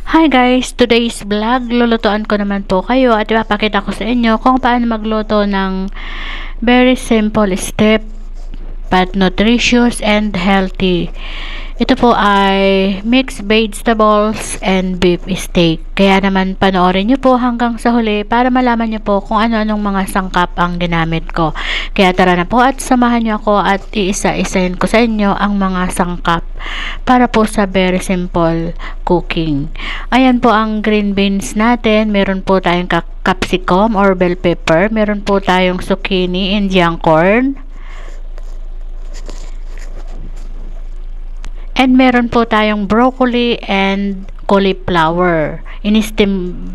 Hi guys! Today's vlog, lulutuan ko naman po kayo at ipapakita ko sa inyo kung paano magluto ng very simple step but nutritious and healthy. Ito po ay mixed vegetables and beef steak. Kaya naman panoorin nyo po hanggang sa huli para malaman nyo po kung ano-anong mga sangkap ang ginamit ko. Kaya tara na po at samahan nyo ako at iisa-isahin ko sa inyo ang mga sangkap para po sa very simple cooking. Ayan po ang green beans natin. Meron po tayong capsicum or bell pepper. Meron po tayong zucchini, Indian corn. And meron po tayong broccoli and cauliflower.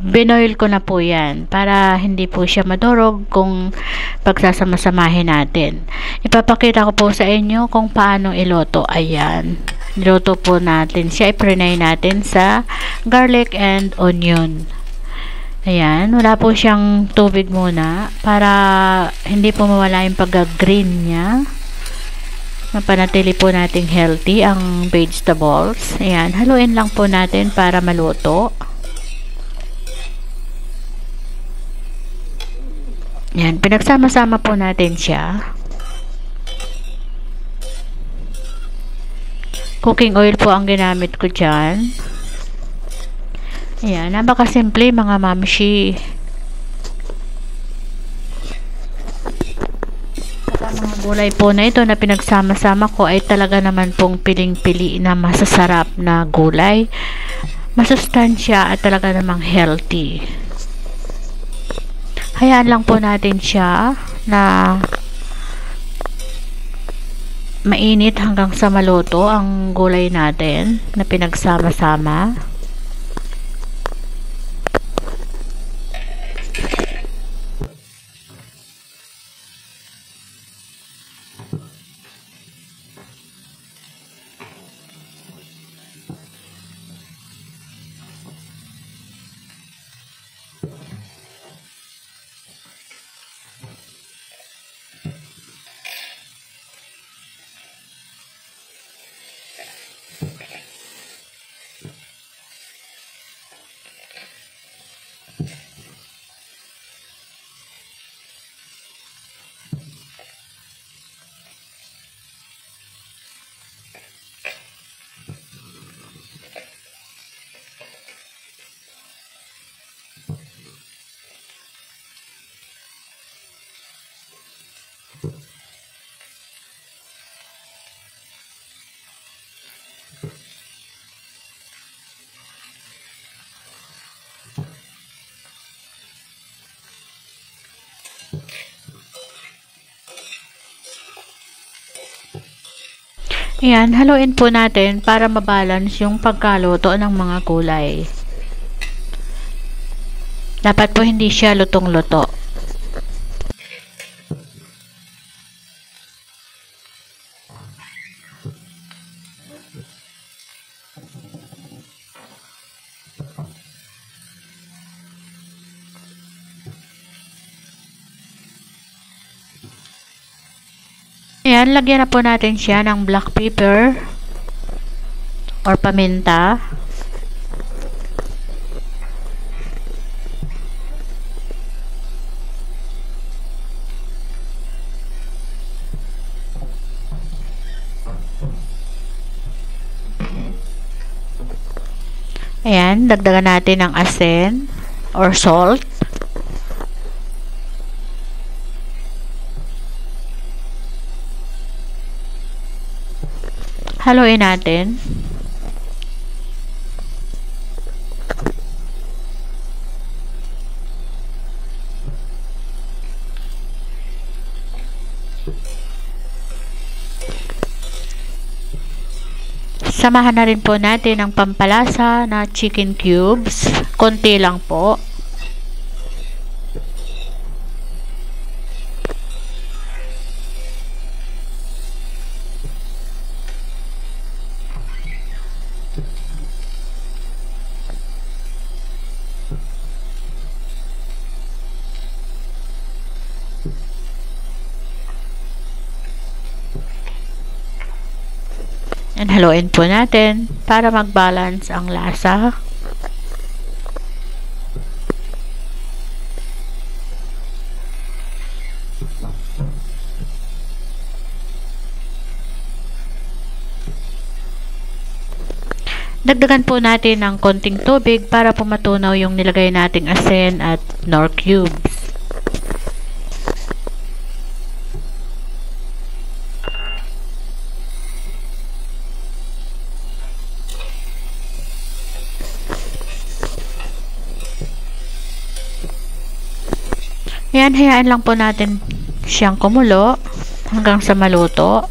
Binoil ko na po yan para hindi po siya madurog kung pagsasama-samahin natin. Ipapakita ko po sa inyo kung paano iluto. Ayan. Niluto po natin siya. I-prenay natin sa garlic and onion. Ayan. Wala po siyang tubig muna para hindi po mawala yung pagka-green niya. Mapanatili po nating healthy ang vegetables. Ayan, haluin lang po natin para maluto. Ayan, pinagsama-sama po natin siya. Cooking oil po ang ginamit ko dyan. Ayan, napakasimple mga mamshi. Mga gulay po na ito na pinagsama-sama ko ay talaga naman pong piling-pili na masasarap na gulay. Masustansya at talaga namang healthy. Hayaan lang po natin siya na mainit hanggang sa maluto ang gulay natin na pinagsama-sama. Ayan, haluin po natin para mabalance yung pagkaluto ng mga gulay. Dapat po hindi siya lutong-luto. Ayan, lagyan na po natin siya ng black pepper or paminta. Ayan, dagdagan natin ng asin or salt. Haluin natin. Samahan na rin po natin ang pampalasa na chicken cubes. Konti lang po. And haluin po natin para mag-balance ang lasa. Dagdagan po natin ng konting tubig para po matunaw yung nilagay nating asin at nor cubes. Yan, hayaan lang po natin siyang kumulo hanggang sa maluto.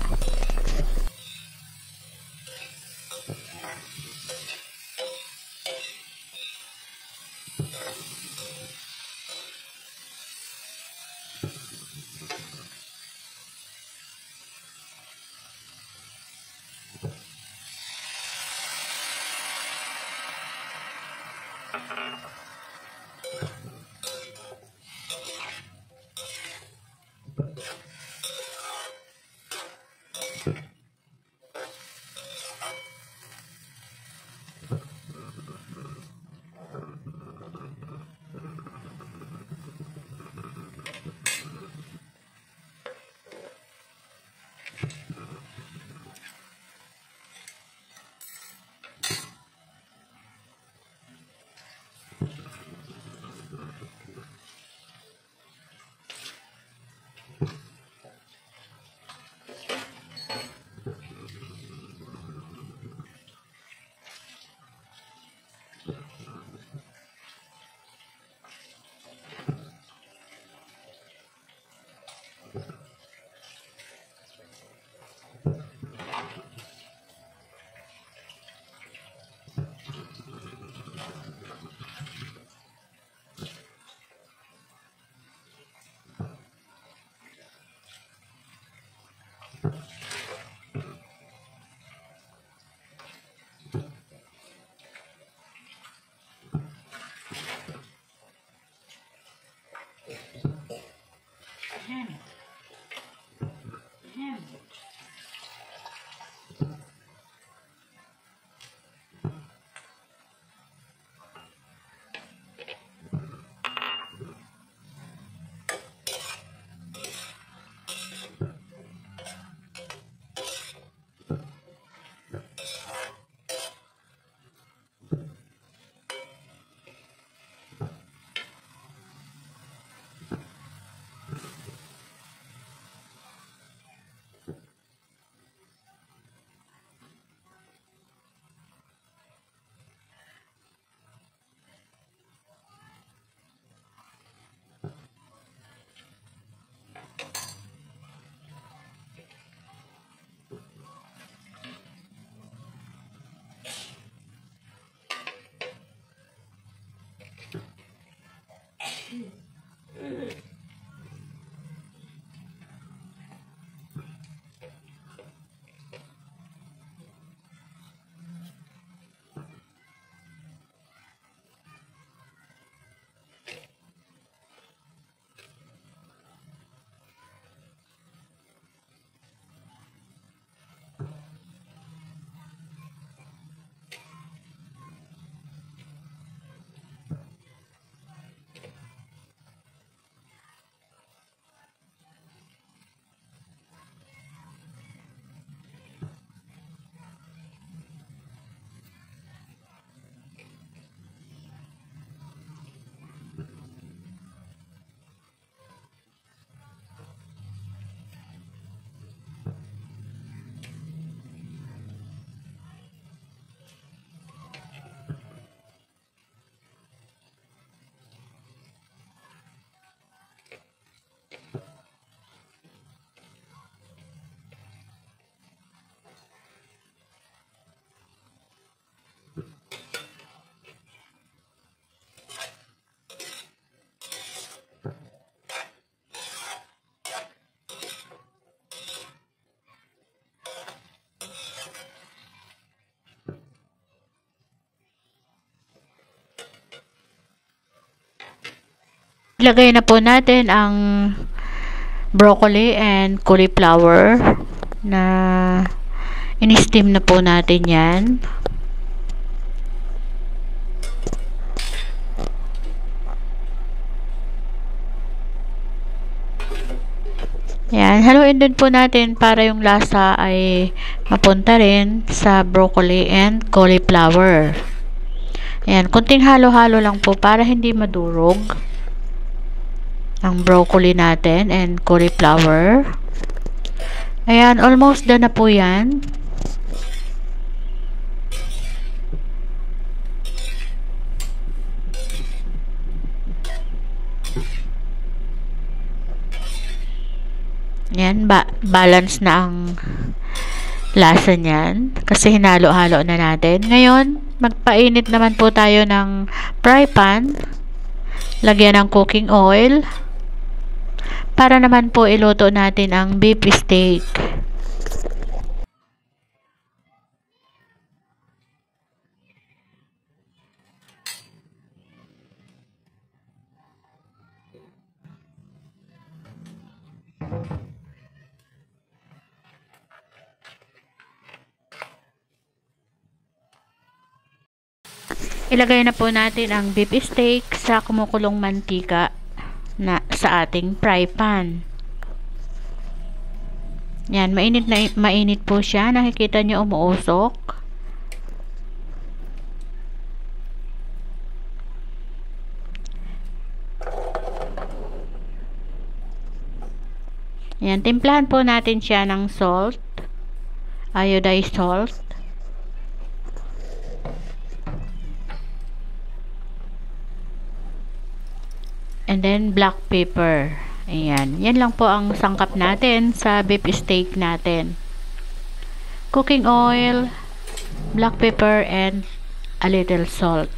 Ilagay na po natin ang broccoli and cauliflower na in-steam na po natin yan. Ayan, haluin din po natin para yung lasa ay mapunta rin sa broccoli and cauliflower. Ayan, kunting halo-halo lang po para hindi madurog ang broccoli natin and cauliflower. Ayan, almost done na po yan. Ayan, balance na ang lasa niyan kasi hinalo-halo na natin. Ngayon, magpainit naman po tayo ng fry pan. Lagyan ng cooking oil para naman po iluto natin ang beef steak. Ilagay na po natin ang beef steak sa kumukulong mantika na sa ating fry pan. Yan, mainit po siya. Nakikita nyo umuusok. Yan, timplahan po natin siya ng salt, iodized salt. And then black pepper. Ayan. Yan lang po ang sangkap natin sa beef steak natin. Cooking oil, black pepper, and a little salt.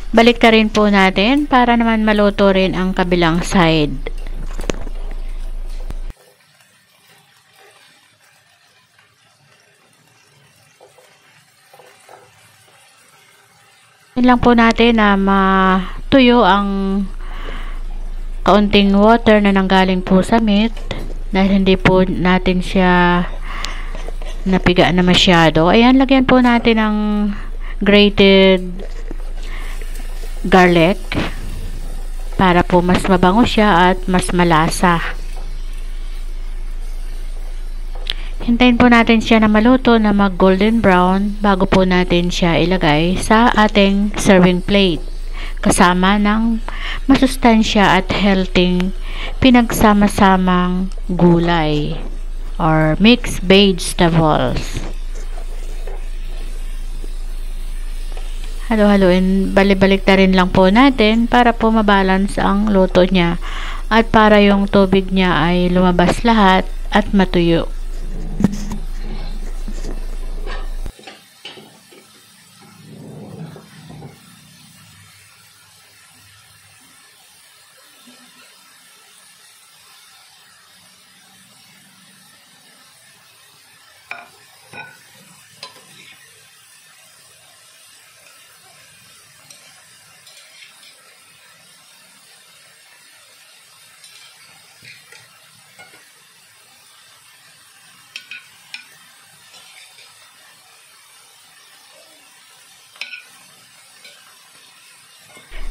Balik rin po natin para naman maluto rin ang kabilang side. Yan lang po natin na matuyo ang kaunting water na nanggaling po sa meat dahil hindi po natin siya napiga na masyado. Ayan, lagyan po natin ng grated garlic para po mas mabango siya at mas malasa. Hintayin po natin siya na maluto na mag golden brown bago po natin siya ilagay sa ating serving plate kasama ng masustansya at healthy pinagsama-samang gulay or mixed vegetables. Halo-haloin, balik-balik na rin lang po natin para po mabalance ang luto niya at para yung tubig niya ay lumabas lahat at matuyo.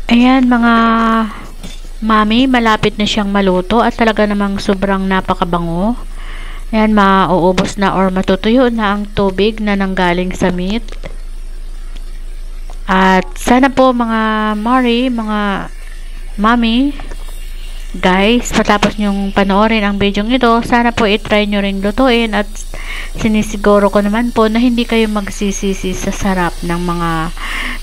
Ayan mga mami, malapit na siyang maluto at talaga namang sobrang napakabango. Ayan, mauubos na or matutuyo na ang tubig na nanggaling sa meat. At sana po mga mga mami, guys, matapos nyong panoorin ang video ito, sana po i-try nyo rin lutuin at sinisiguro ko naman po na hindi kayo magsisisi sa sarap ng mga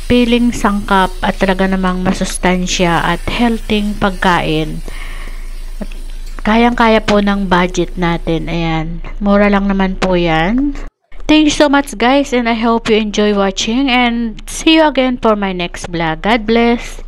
piling sangkap at talaga namang masustansya at healthy pagkain. At kayang-kaya po ng budget natin. Ayan, mura lang naman po yan. Thank you so much guys and I hope you enjoy watching and see you again for my next vlog. God bless!